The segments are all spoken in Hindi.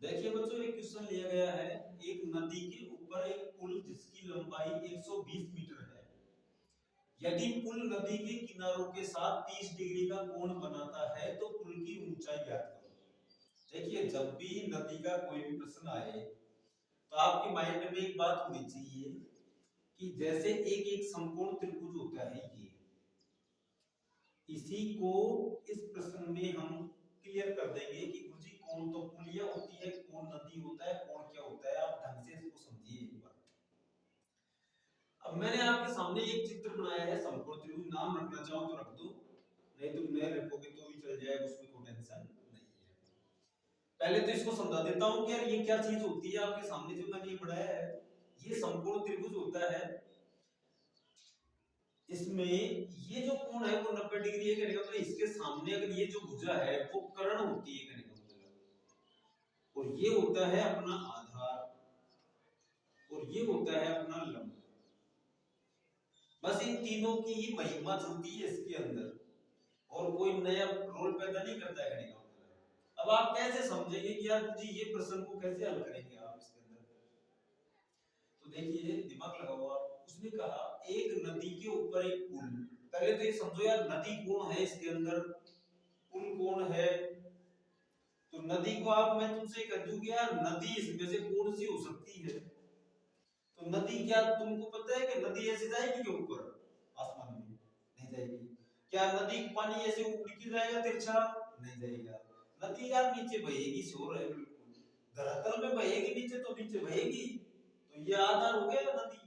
देखिए बच्चों, एक क्वेश्चन लिया गया है। एक नदी के ऊपर एक पुल जिसकी लंबाई 120 मीटर है। यदि पुल नदी के किनारों के साथ 30 डिग्री का कोण बनाता है तो पुल की ऊंचाई ज्ञात करो। देखिए, जब भी नदी का कोई भी प्रश्न आए तो आपके माइंड में एक बात होनी चाहिए कि जैसे एक एक समकोण त्रिभुज होता है, ये इसी को इस प्रश्न में हम क्लियर कर देंगे कि गुरुजी कौन तो पुलिया होती है, कौन नदी होता है, कौन क्या होता है। आप ढंग से इसको समझिए एक बार। अब मैंने आपके सामने एक चित्र बनाया है समकोण त्रिभुज। नाम रखना चाहो तो रख दो, नहीं तो नहीं रखोगे तो भी चल जाएगा, उसमें कोई टेंशन नहीं है। पहले तो इसको समझा देता हूं कि यार ये क्या चीज होती है। आपके सामने जो मैंने ये बनाया है, ये समकोण त्रिभुज होता है। इसमें ये जो कोण है वो 90 डिग्री है, कहने का मतलब इसके सामने अगर ये जो भुजा है वो कर्ण होती है, कहने का मतलब। और ये होता है अपना आधार, और ये होता है अपना लंब। बस इन तीनों की ही महिमा चलती है इसके अंदर, और कोई नया रोल पैदा नहीं करता है, कहने का मतलब। अब आप कैसे समझेंगे कि यार जी ये प्रश्न को कैसे हल करेंगे आप इसके अंदर। तो देखिए, दिमाग लगाओ आप। उसने कहा एक नदी के ऊपर एक पुल। पहले तो ये समझो यार, नदी कौन है इसके अंदर, पुल कौन है। तो नदी को आप, मैं तुमसे कह दूं कि यार नदी इसमें से कौन सी हो सकती है। तो नदी, क्या तुमको पता है कि नदी ऐसे जाएगी क्या ऊपर आसमान में? नहीं जाएगी। क्या नदी पानी ऐसे उड़ के जाएगा तिरछा? नहीं जाएगा। नदी यार नीचे बहेगी, श्योर है बिल्कुल। धरातल में बहेगी नीचे तो नीचे बहेगी। तो ये आधार हो गया नदी।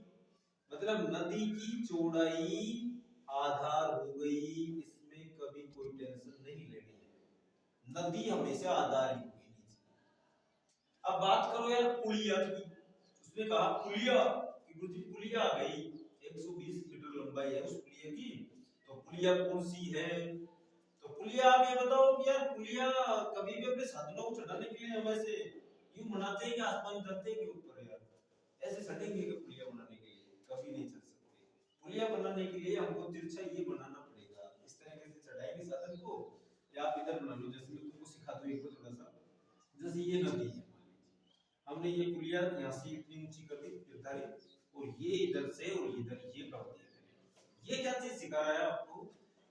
मतलब नदी की चौड़ाई आधार हो गई, इसमें कभी कोई टेंशन नहीं लेनी है। नदी हमेशा आधार ही होगी नीचे। अब बात करो यार पुलिया की। उसने कहा पुलिया कि गुरुजी पुलिया आ गई, 120 मीटर लंबाई है उस पुलिया की। तो पुलिया कौन सी है? तो पुलिया, आप ये बताओ कि यार पुलिया कभी भी अपने साधनों को चढ़ाने के लिए हम ऐसे यूं बनाते हैं कि आसमान करते हैं के ऊपर यार ऐसे चढ़ेंगे कि पुलिया बनाने के लिए? कभी नहीं चढ़ सकते। पुलिया बनाने के लिए हमको तिरछा ये बनाना पड़ेगा, इस तरीके से चढ़ाएंगे साधन को। या आप इधर बना लो, जैसे मैं तुमको सिखा दूं एक बार थोड़ा सा। जैसे ये नदी है, हमने ये पुलिया यहाँ से इतनी ऊंची कर दी निर्धारित, और ये इधर से और इधर ये कर दिया। ये क्या चीज सिखा रहा है आपको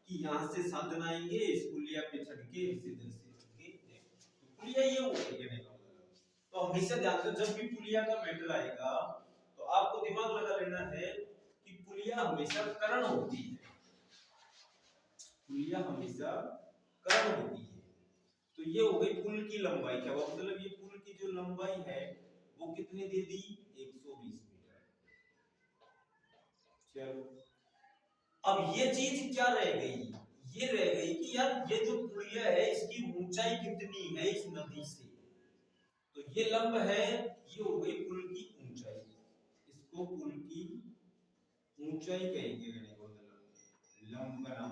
कि यहाँ से साधन आएंगे, इस पुलिया पे चढ़ के इधर से चढ़ के, तो पुलिया ये हो गई कहने का मतलब। तो हमेशा ध्यान दो, जब भी पुलिया का मैटर आएगा तो आपको दिमाग लगा लेना है कि पुलिया हमेशा कर्ण होती है। पुलिया हमेशा कर्ण होती है। तो ये हो गई पुल की लंबाई। क्या मतलब ये पुल की जो लंबाई है वो कितनी दे दी? 120 मीटर। चलो, अब ये चीज क्या रह गई? ये रह गई कि यार ये जो पुलिया है इसकी ऊंचाई कितनी है इस नदी से। तो ये लंब है, ये हो गई पुल की ऊंचाई। इसको पुल की ऊंचाई कहेंगे, लंब का नाम।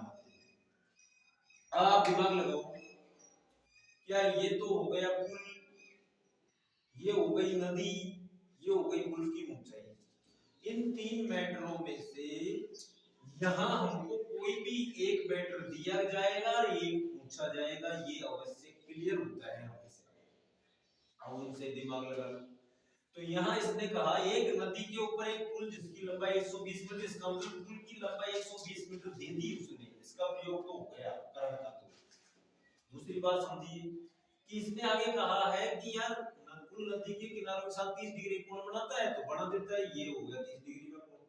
आप दिमाग लगाओ, क्या ये तो हो गया पुल, ये हो गई नदी, ये हो गई पुल की ऊंचाई। इन तीन मैटरों में से यहां हमको कोई भी एक मैटर दिया जाएगा और ये पूछा जाएगा, ये अवश्य क्लियर होता है हमेशा। अब उनसे दिमाग लगा लो। तो यहाँ इसने कहा एक नदी के ऊपर एक पुल जिसकी लंबाई 120 मीटर। इसका मतलब पुल की लंबाई 120 मीटर दे दी उसने। इसका प्रयोग तो हो गया कर्ण का। तो दूसरी बात समझिए कि इसने आगे कहा है कि यार पुल नदी के किनारों के साथ 30 डिग्री कोण बनाता है, तो बना देता है। ये हो गया 30 डिग्री का कोण।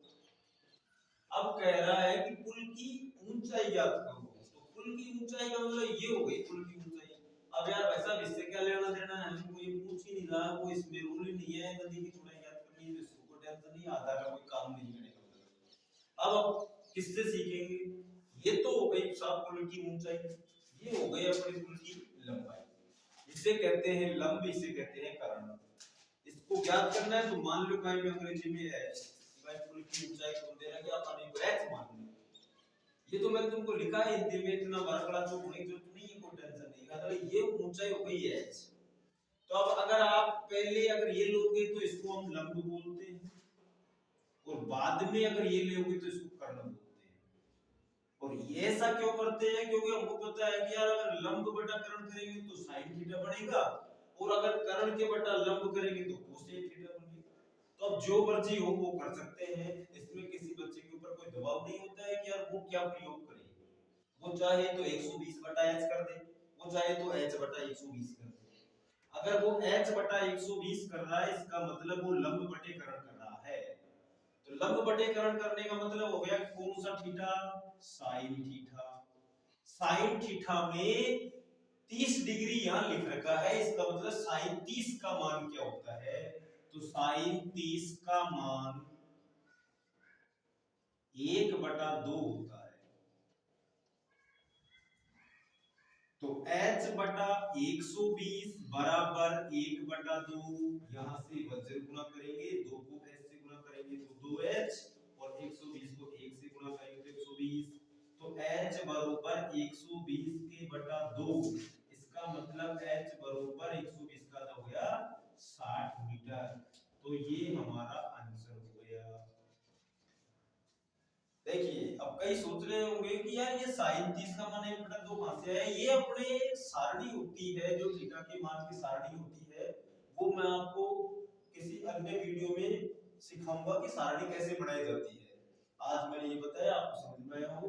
अब कह रहा है कि पुल की ऊंचाई ज्ञात करो। तो पुल की ऊंचाई का मतलब ये हो गई पुल की ऊंचाई। अब यार वैसा इससे क्या लेना देना है, हमको ये पूछ ही नहीं रहा, कोई इसमें रूल ही नहीं है नदी की चौड़ाई ज्ञात करनी है। इसको कोई टेंशन नहीं, आधा का कोई काम नहीं करने का। अब किससे सीखेंगे? ये तो हो गई साफ पुल की ऊंचाई, ये हो गई अपनी पुल की लंबाई। इसे कहते हैं लंब, इसे कहते हैं कर्ण। इसको ज्ञात करना है तो मान लो कहीं भी अंग्रेजी में है भाई पुल की ऊंचाई को दे रहा है, क्या पानी को h मान लो। ये तो मैंने तुमको लिखा है हिंदी में, इतना बड़ा बड़ा तो होने की जरूरत नहीं है, कोई टेंशन नहीं। मतलब ये ऊंचाई हो गई h। तो अब अगर आप पहले अगर ये लोगे तो इसको हम लंब बोलते हैं, और बाद में अगर ये लोगे तो इसको कर्ण बोलते हैं। और ये ऐसा क्यों करते हैं? क्योंकि हमको पता है कि यार अगर लंब बटा कर्ण करेंगे तो sin थीटा बढ़ेगा, और अगर कर्ण के बटा लंब करेंगे तो कोसेक थीटा बन गया। तो अब जो मर्जी हो वो कर सकते हैं, इसमें किसी बच्चे के ऊपर कोई दबाव नहीं होता है कि यार वो क्या प्रयोग करे। वो चाहे तो 120 बटा h कर दे, वो चाहे तो h बटा 120 कर दे। अगर वो h बटा 120 कर रहा है इसका मतलब वो लंब बटेकरण कर रहा है। तो लंब बटेकरण करने का मतलब हो गया कौन सा theta, sine theta. Sine theta में 30 डिग्री यहां लिख रखा है, इसका मतलब साइन 30 का मान क्या होता है, तो साइन 30 का मान 1/2 होता है। तो h बटा 120 बराबर 1/2, यहां से वज्र गुना करेंगे, 2 को h से गुना करेंगे तो 2h, और 120 को 1 से गुना करेंगे तो 120। तो h बराबर 120 के बटा 2, इसका मतलब h बराबर 120 का हो गया 60 मीटर। तो ये हमारा आंसर हो गया। देखिए अब कई सोच रहे होंगे कि यार ये साइन 30 का मान 1/2 कहां से आया। ये अपने सारणी होती है, जो थीटा के मान की सारणी होती है, वो मैं आपको किसी अन्य वीडियो में सिखाऊंगा कि सारणी कैसे बनाई जाती है। आज मैंने ये बताया, आपको समझ में आया हो।